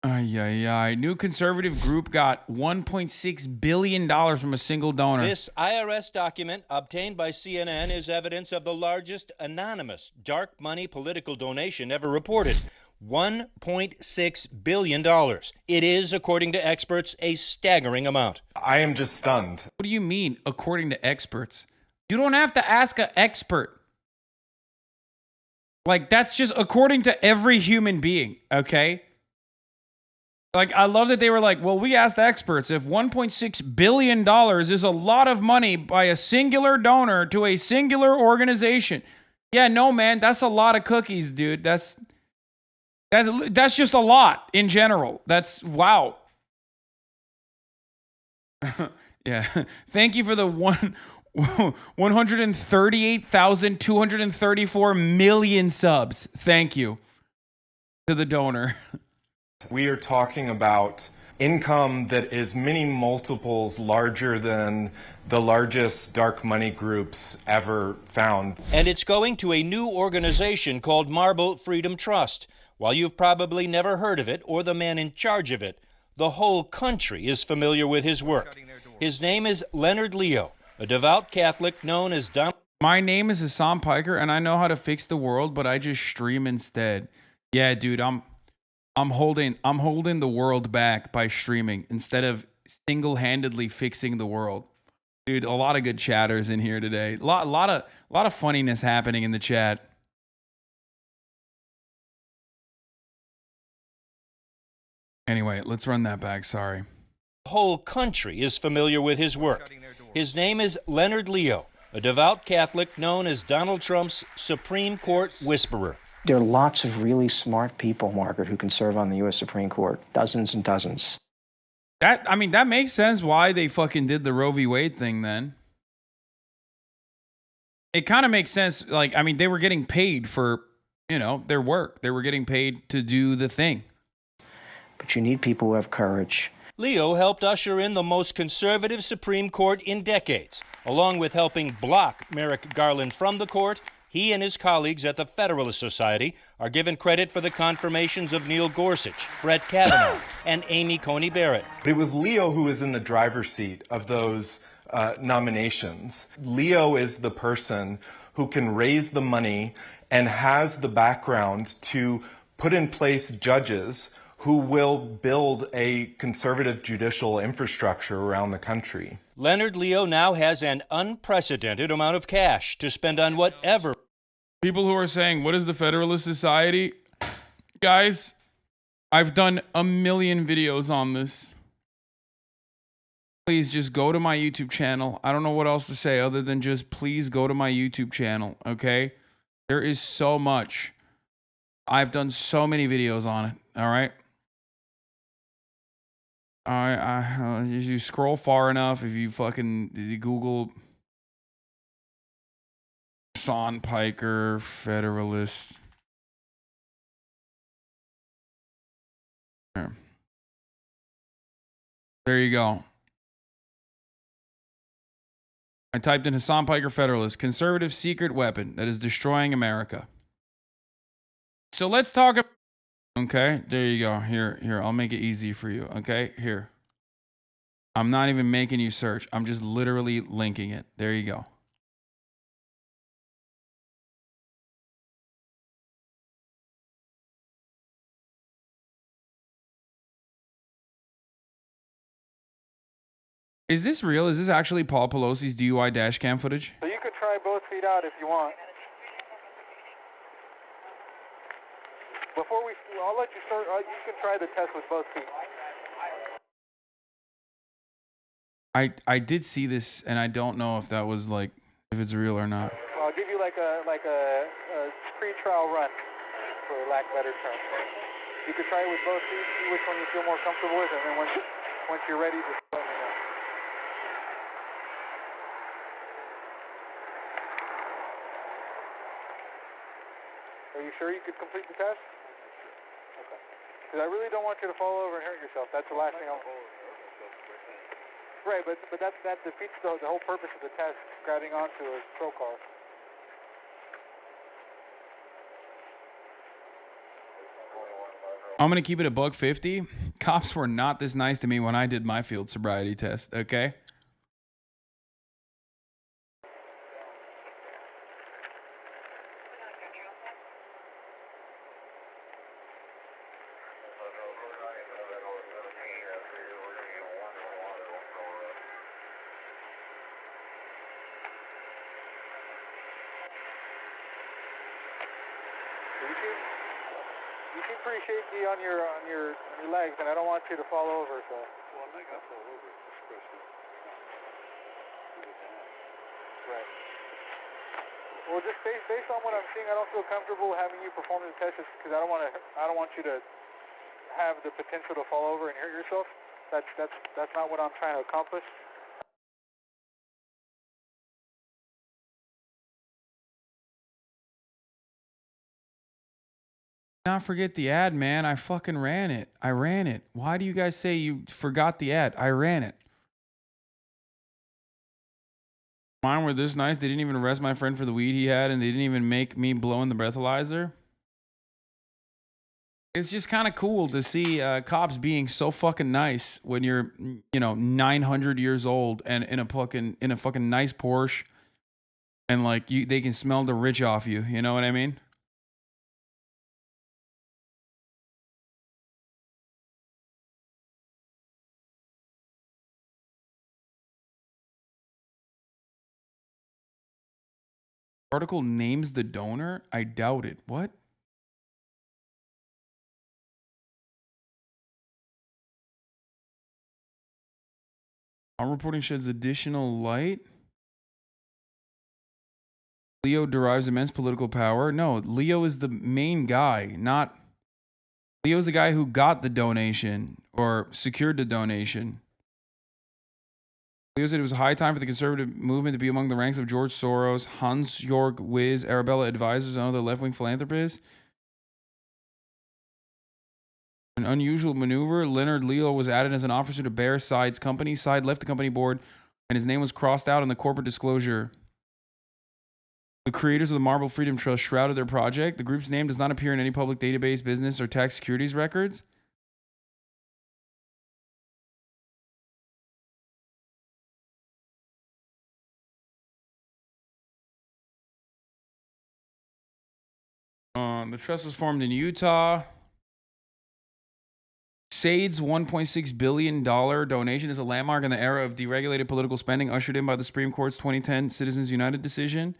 Ay, ay, ay. New conservative group got $1.6 billion from a single donor. This IRS document obtained by CNN is evidence of the largest anonymous dark money political donation ever reported. $1.6 billion. It is, according to experts, a staggering amount. I am just stunned. What do you mean, according to experts? You don't have to ask an expert. Like, that's just according to every human being, okay? Like, I love that they were like, well, we asked experts if $1.6 billion is a lot of money by a singular donor to a singular organization. Yeah, no, man, that's a lot of cookies, dude. That's just a lot in general. That's, wow. Yeah. Thank you for the 138,234 million subs. Thank you to the donor. We are talking about income that is many multiples larger than the largest dark money groups ever found. And it's going to a new organization called Marble Freedom Trust. While you've probably never heard of it or the man in charge of it, the whole country is familiar with his work. His name is Leonard Leo, a devout Catholic known as Donald. My name is Hassan Piker, and I know how to fix the world, but I just stream instead. Yeah, dude, I'm holding the world back by streaming instead of single-handedly fixing the world. Dude, a lot of good chatters in here today. A lot of funniness happening in the chat. Anyway, let's run that back. Sorry. The whole country is familiar with his work. His name is Leonard Leo, a devout Catholic known as Donald Trump's Supreme Court whisperer. There are lots of really smart people, Margaret, who can serve on the U.S. Supreme Court. Dozens and dozens. That makes sense why they fucking did the Roe v. Wade thing then. It kind of makes sense. Like, I mean, they were getting paid for, their work. They were getting paid to do the thing. But you need people who have courage. Leo helped usher in the most conservative Supreme Court in decades. Along with helping block Merrick Garland from the court, he and his colleagues at the Federalist Society are given credit for the confirmations of Neil Gorsuch, Brett Kavanaugh, and Amy Coney Barrett. It was Leo who was in the driver's seat of those nominations. Leo is the person who can raise the money and has the background to put in place judges who will build a conservative judicial infrastructure around the country. Leonard Leo now has an unprecedented amount of cash to spend on whatever. People who are saying, what is the Federalist Society? Guys, I've done a million videos on this. Please just go to my YouTube channel. I don't know what else to say other than just please go to my YouTube channel, okay? There is so much. I've done so many videos on it, all right? If you scroll far enough, if you fucking Google Hassan Piker Federalist. There you go. I typed in Hassan Piker Federalist, conservative secret weapon that is destroying America. So let's talk about. Okay, there you go. Here, I'll make it easy for you. Okay, here. I'm not even making you search. I'm just literally linking it. There you go. Is this real? Is this actually Paul Pelosi's DUI dash cam footage? So you can try both feet out if you want. I'll let you start. You can try the test with both feet. I did see this, and I don't know if that was like if it's real or not. I'll give you like a pre-trial run, for lack of a better term. You can try it with both feet, see which one you feel more comfortable with, and then once you're ready, just let me know. Are you sure you could complete the test? Okay. Because I really don't want you to fall over and hurt yourself. That's the last thing I want. Right, but that defeats the whole purpose of the test, grabbing onto a patrol car. I'm going to keep it $150. Cops were not this nice to me when I did my field sobriety test, okay? You seem pretty shaky on your legs, and I don't want you to fall over. So. Well, I'm not gonna fall over. It's just a question of right. Well, just based on what I'm seeing, I don't feel comfortable having you perform the test because I don't want you to have the potential to fall over and hurt yourself. That's not what I'm trying to accomplish. Not forget the ad, man. I fucking ran it. I ran it. Why do you guys say you forgot the ad? I ran it. Mine were this nice. They didn't even arrest my friend for the weed he had, and they didn't even make me blow in the breathalyzer. It's just kind of cool to see cops being so fucking nice when you're, 900 years old and in a fucking nice Porsche, and like they can smell the rich off you. You know what I mean? Article names the donor? I doubt it. What? Our reporting sheds additional light. Leo derives immense political power. No, Leo is the main guy, not... Leo's the guy who got the donation or secured the donation. Leo said it was a high time for the conservative movement to be among the ranks of George Soros, Hans-Jörg Wyss, Arabella Advisors, and other left-wing philanthropists. An unusual maneuver. Leonard Leo was added as an officer to Bear Side's company. Side left the company board, and his name was crossed out in the corporate disclosure. The creators of the Marble Freedom Trust shrouded their project. The group's name does not appear in any public database, business, or tax securities records. The trust was formed in Utah. Said's $1.6 billion donation is a landmark in the era of deregulated political spending ushered in by the Supreme Court's 2010 Citizens United decision.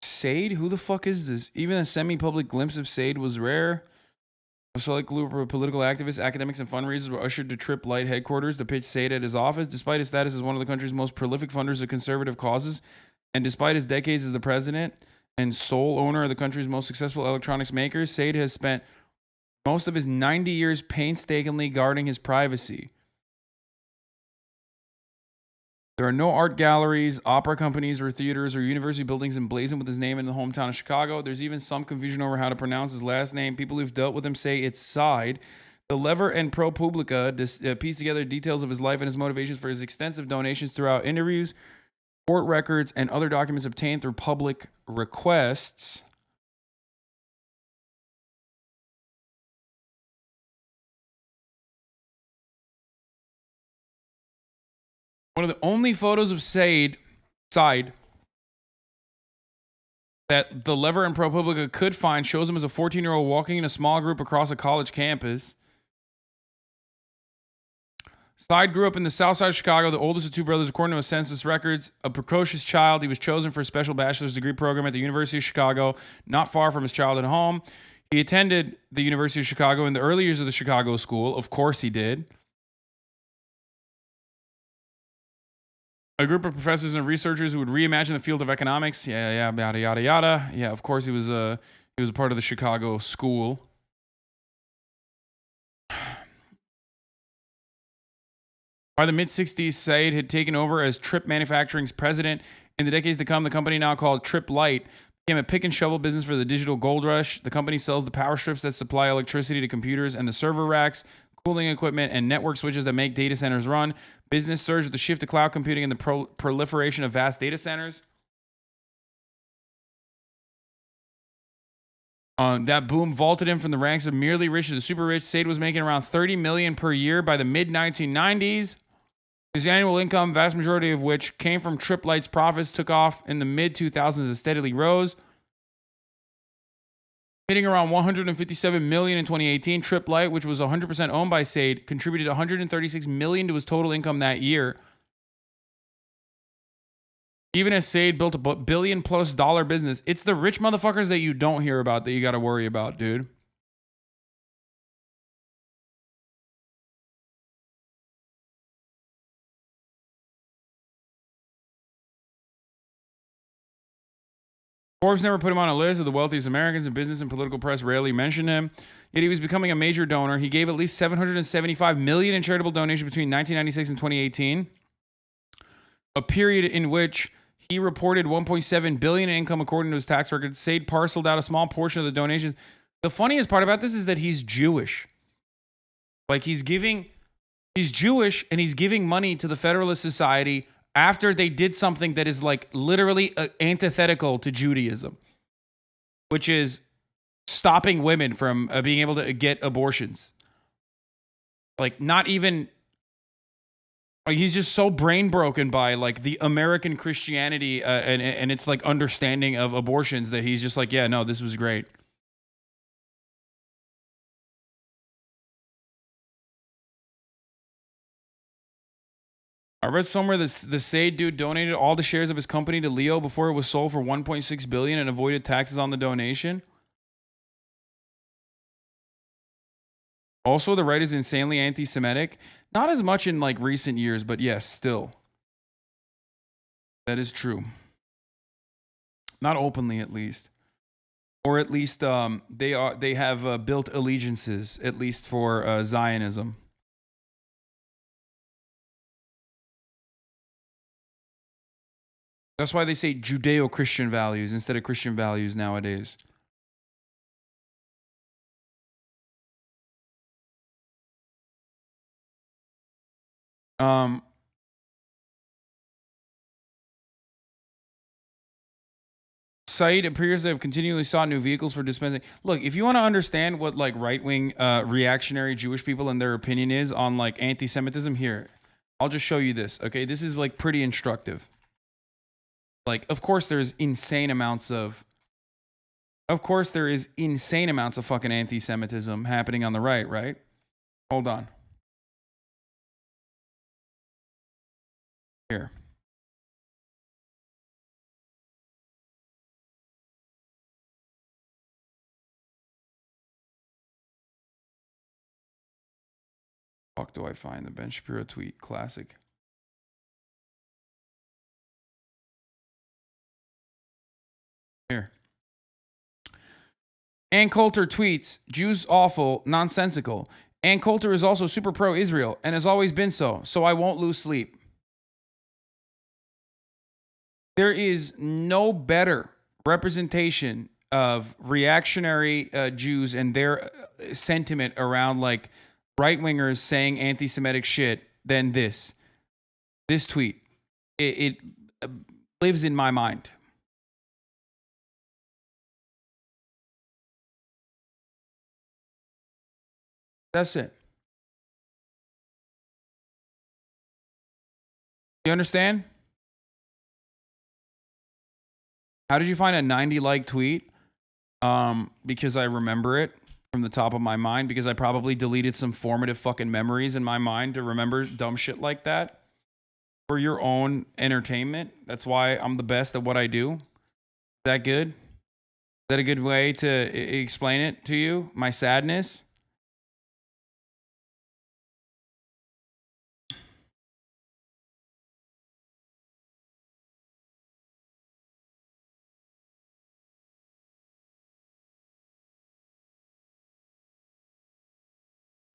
Said? Who the fuck is this? Even a semi-public glimpse of Said was rare. A select group of political activists, academics, and fundraisers were ushered to Trip Light headquarters to pitch Said at his office. Despite his status as one of the country's most prolific funders of conservative causes, and despite his decades as the president and sole owner of the country's most successful electronics makers, Said has spent most of his 90 years painstakingly guarding his privacy. There are no art galleries, opera companies, or theaters or university buildings emblazoned with his name in the hometown of Chicago. There's even some confusion over how to pronounce his last name. People who've dealt with him say it's Side. The Lever and ProPublica piece together details of his life and his motivations for his extensive donations throughout interviews, court records, and other documents obtained through public requests. One of the only photos of Side that the Lever and ProPublica could find shows him as a 14-year-old walking in a small group across a college campus. Side grew up in the south side of Chicago, the oldest of two brothers, according to his census records. A precocious child, he was chosen for a special bachelor's degree program at the University of Chicago, not far from his childhood home. He attended the University of Chicago in the early years of the Chicago School. Of course he did. A group of professors and researchers who would reimagine the field of economics. Yeah, yada, yada, yada. Yeah, of course he was a part of the Chicago School. By the mid-60s, Said had taken over as Trip Manufacturing's president. In the decades to come, the company, now called Trip Light, became a pick and shovel business for the digital gold rush. The company sells the power strips that supply electricity to computers and the server racks, cooling equipment, and network switches that make data centers run. Business surged with the shift to cloud computing and the proliferation of vast data centers. That boom vaulted him from the ranks of merely rich to the super rich. Said was making around $30 million per year by the mid-1990s. His annual income, vast majority of which came from Trip Light's profits, took off in the mid-2000s and steadily rose, hitting around $157 million in 2018. Trip Light, which was 100% owned by Said, contributed $136 million to his total income that year. Even as Said built a $1 billion+ business, it's the rich motherfuckers that you don't hear about that you got to worry about, dude. Forbes never put him on a list of the wealthiest Americans, and business and political press rarely mentioned him. Yet he was becoming a major donor. He gave at least $775 million in charitable donations between 1996 and 2018, a period in which he reported $1.7 billion in income according to his tax records. Said parceled out a small portion of the donations. The funniest part about this is that he's Jewish. Like he's Jewish and he's giving money to the Federalist Society after they did something that is like literally antithetical to Judaism, which is stopping women from being able to get abortions. Like not even, like he's just so brain broken by like the American Christianity and it's like understanding of abortions that he's just like, yeah, no, this was great. I read somewhere the Said dude donated all the shares of his company to Leo before it was sold for $1.6 billion and avoided taxes on the donation. Also, the right is insanely anti-Semitic. Not as much in like recent years, but yes, still. That is true. Not openly, at least. Or at least they have built allegiances, at least for Zionism. That's why they say Judeo-Christian values instead of Christian values nowadays. Said appears to have continually sought new vehicles for dispensing. Look, if you want to understand what like right-wing reactionary Jewish people and their opinion is on like anti-Semitism, here, I'll just show you this. Okay, this is like pretty instructive. Like, of course, there is insane amounts of fucking anti-Semitism happening on the right? Hold on. Here. Fuck do I find the Ben Shapiro tweet? Classic. Here. Ann Coulter tweets, Jews awful, nonsensical. Ann Coulter is also super pro-Israel and has always been so I won't lose sleep. There is no better representation of reactionary Jews and their sentiment around like right-wingers saying anti-Semitic shit than this tweet. It lives in my mind. That's it. You understand? How did you find a 90-like tweet? Because I remember it from the top of my mind, because I probably deleted some formative fucking memories in my mind to remember dumb shit like that for your own entertainment. That's why I'm the best at what I do. Is that good? Is that a good way to explain it to you? My sadness?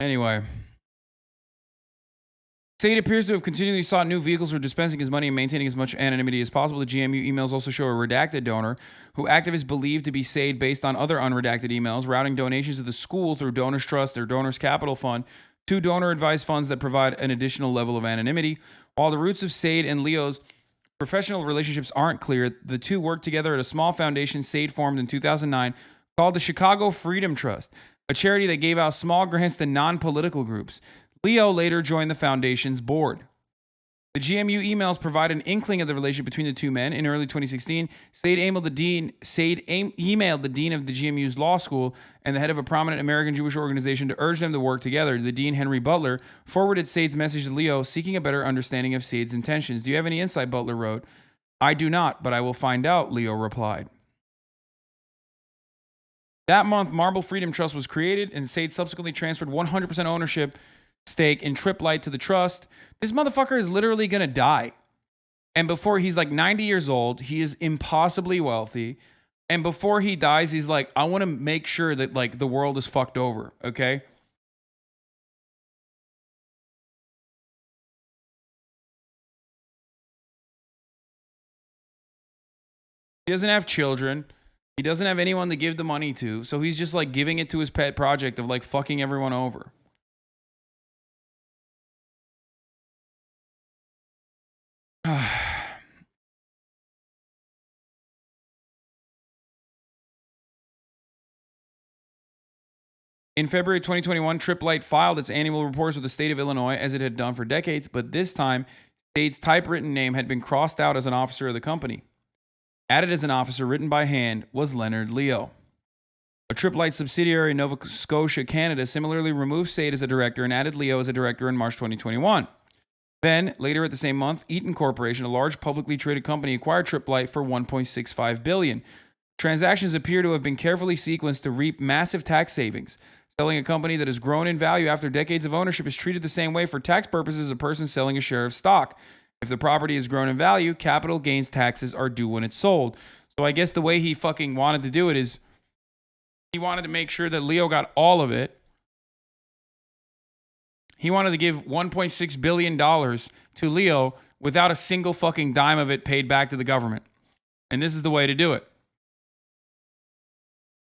Anyway, Said appears to have continually sought new vehicles for dispensing his money and maintaining as much anonymity as possible. The GMU emails also show a redacted donor who activists believe to be Said based on other unredacted emails, routing donations to the school through Donors Trust or Donors Capital Fund, two donor-advised funds that provide an additional level of anonymity. While the roots of Said and Leo's professional relationships aren't clear, the two worked together at a small foundation Said formed in 2009 called the Chicago Freedom Trust, a charity that gave out small grants to non-political groups. Leo later joined the foundation's board. The GMU emails provide an inkling of the relationship between the two men. In early 2016, Said emailed the dean of the GMU's law school and the head of a prominent American Jewish organization to urge them to work together. The dean, Henry Butler, forwarded Said's message to Leo, seeking a better understanding of Said's intentions. Do you have any insight? Butler wrote. I do not, but I will find out, Leo replied. That month, Marble Freedom Trust was created, and Said subsequently transferred 100% ownership stake in Triplight to the trust. This motherfucker is literally gonna die. And before he's like 90 years old, he is impossibly wealthy. And before he dies, he's like, I want to make sure that like the world is fucked over, okay? He doesn't have children. He doesn't have anyone to give the money to. So he's just like giving it to his pet project of like fucking everyone over. In February 2021, Triplight filed its annual reports with the state of Illinois as it had done for decades, but this time, Said's typewritten name had been crossed out as an officer of the company. Added as an officer written by hand was Leonard Leo. A Triplight subsidiary in Nova Scotia, Canada, similarly removed Said as a director and added Leo as a director in March 2021. Then, later at the same month, Eaton Corporation, a large publicly traded company, acquired Triplight for $1.65 billion. Transactions appear to have been carefully sequenced to reap massive tax savings. Selling a company that has grown in value after decades of ownership is treated the same way for tax purposes as a person selling a share of stock. If the property has grown in value, capital gains taxes are due when it's sold. So I guess the way he fucking wanted to do it is he wanted to make sure that Leo got all of it. He wanted to give $1.6 billion to Leo without a single fucking dime of it paid back to the government. And this is the way to do it.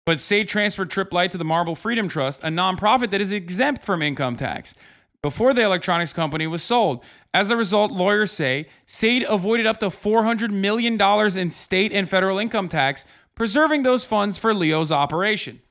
But Said transferred Triplight to the Marble Freedom Trust, a nonprofit that is exempt from income tax, before the electronics company was sold. As a result, lawyers say Said avoided up to $400 million in state and federal income tax, preserving those funds for Leo's operation.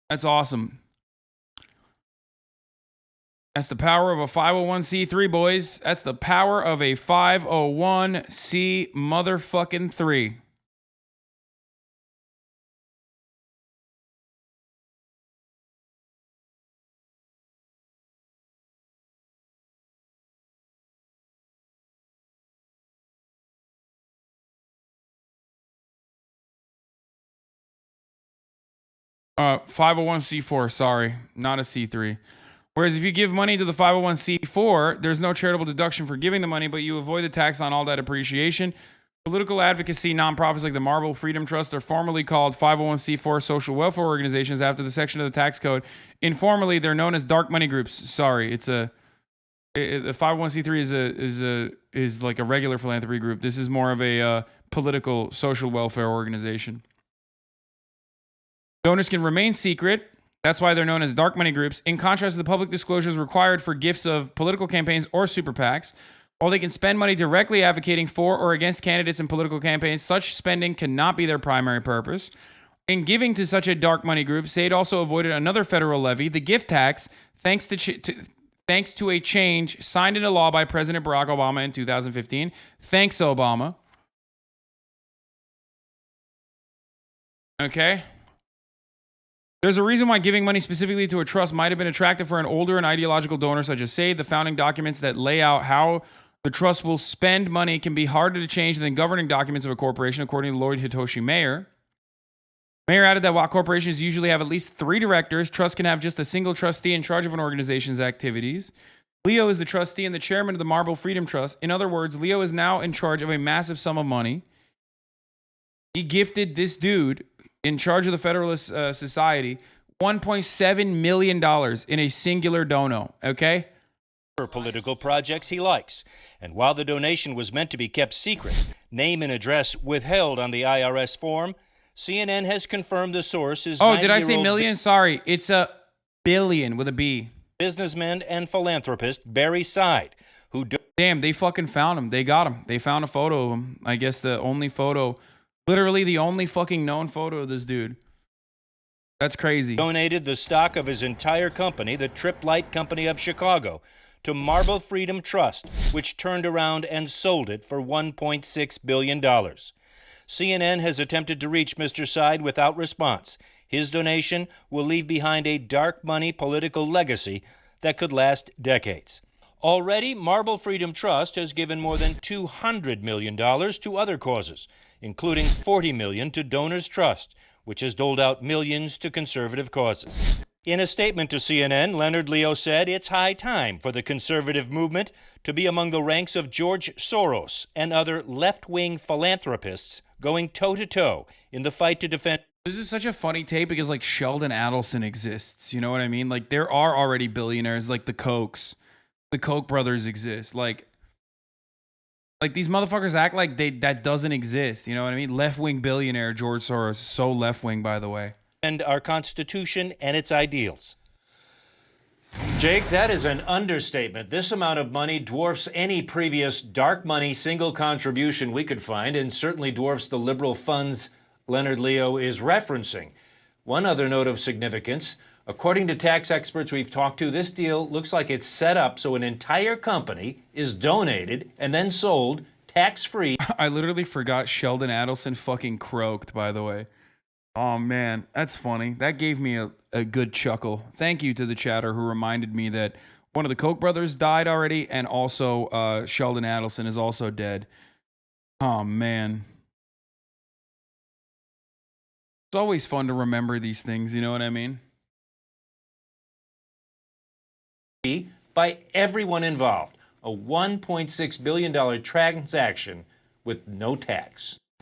That's awesome. That's the power of a 501c3, boys. That's the power of a 501c motherfucking 3. Uh, 501c4, sorry, not a C3. Whereas if you give money to the 501c4, there's no charitable deduction for giving the money, but you avoid the tax on all that appreciation. Political advocacy nonprofits like the Marble Freedom Trust are formally called 501c4 social welfare organizations after the section of the tax code. Informally, they're known as dark money groups. Sorry, the 501c3 is like a regular philanthropy group. This is more of a political social welfare organization. Donors can remain secret. That's why they're known as dark money groups. In contrast to the public disclosures required for gifts of political campaigns or super PACs, while they can spend money directly advocating for or against candidates in political campaigns, such spending cannot be their primary purpose. In giving to such a dark money group, Said also avoided another federal levy, the gift tax, thanks to a change signed into law by President Barack Obama in 2015. Thanks, Obama. Okay. There's a reason why giving money specifically to a trust might have been attractive for an older and ideological donor such as Said. The founding documents that lay out how the trust will spend money can be harder to change than governing documents of a corporation, according to Lloyd Hitoshi Mayer. Mayer added that while corporations usually have at least 3 directors, trusts can have just a single trustee in charge of an organization's activities. Leo is the trustee and the chairman of the Marble Freedom Trust. In other words, Leo is now in charge of a massive sum of money. He gifted this dude in charge of the Federalist Society, $1.7 million in a singular dono, okay? For political projects he likes. And while the donation was meant to be kept secret, name and address withheld on the IRS form, CNN has confirmed the source is Oh, did I say 90-year-old million? Sorry. It's a billion with a B. businessman and philanthropist Barry Side, who Damn, they fucking found him. They got him. They found a photo of him. I guess the only photo, literally the only fucking known photo of this dude. That's crazy. donated the stock of his entire company, the Trip Light Company of Chicago, to Marble Freedom Trust, which turned around and sold it for $1.6 billion. CNN has attempted to reach Mr. Side without response. His donation will leave behind a dark money political legacy that could last decades. Already, Marble Freedom Trust has given more than $200 million to other causes, including $40 million to Donors Trust, which has doled out millions to conservative causes. In a statement to CNN, Leonard Leo said it's high time for the conservative movement to be among the ranks of George Soros and other left-wing philanthropists going toe-to-toe in the fight to defend. This is such a funny tape because like Sheldon Adelson exists. You know what I mean? Like there are already billionaires like the Kochs. The Koch brothers exist. Like these motherfuckers act like that doesn't exist. You know what I mean? Left-wing billionaire George Soros. So left-wing, by the way. And our Constitution and its ideals. Jake, that is an understatement. This amount of money dwarfs any previous dark money single contribution we could find, and certainly dwarfs the liberal funds Leonard Leo is referencing. One other note of significance, according to tax experts we've talked to, this deal looks like it's set up so an entire company is donated and then sold tax-free. I literally forgot Sheldon Adelson fucking croaked, by the way. Oh, man, that's funny. That gave me a good chuckle. Thank you to the chatter who reminded me that one of the Koch brothers died already, and also Sheldon Adelson is also dead. Oh, man. It's always fun to remember these things, you know what I mean? By everyone involved. A $1.6 billion transaction with no tax.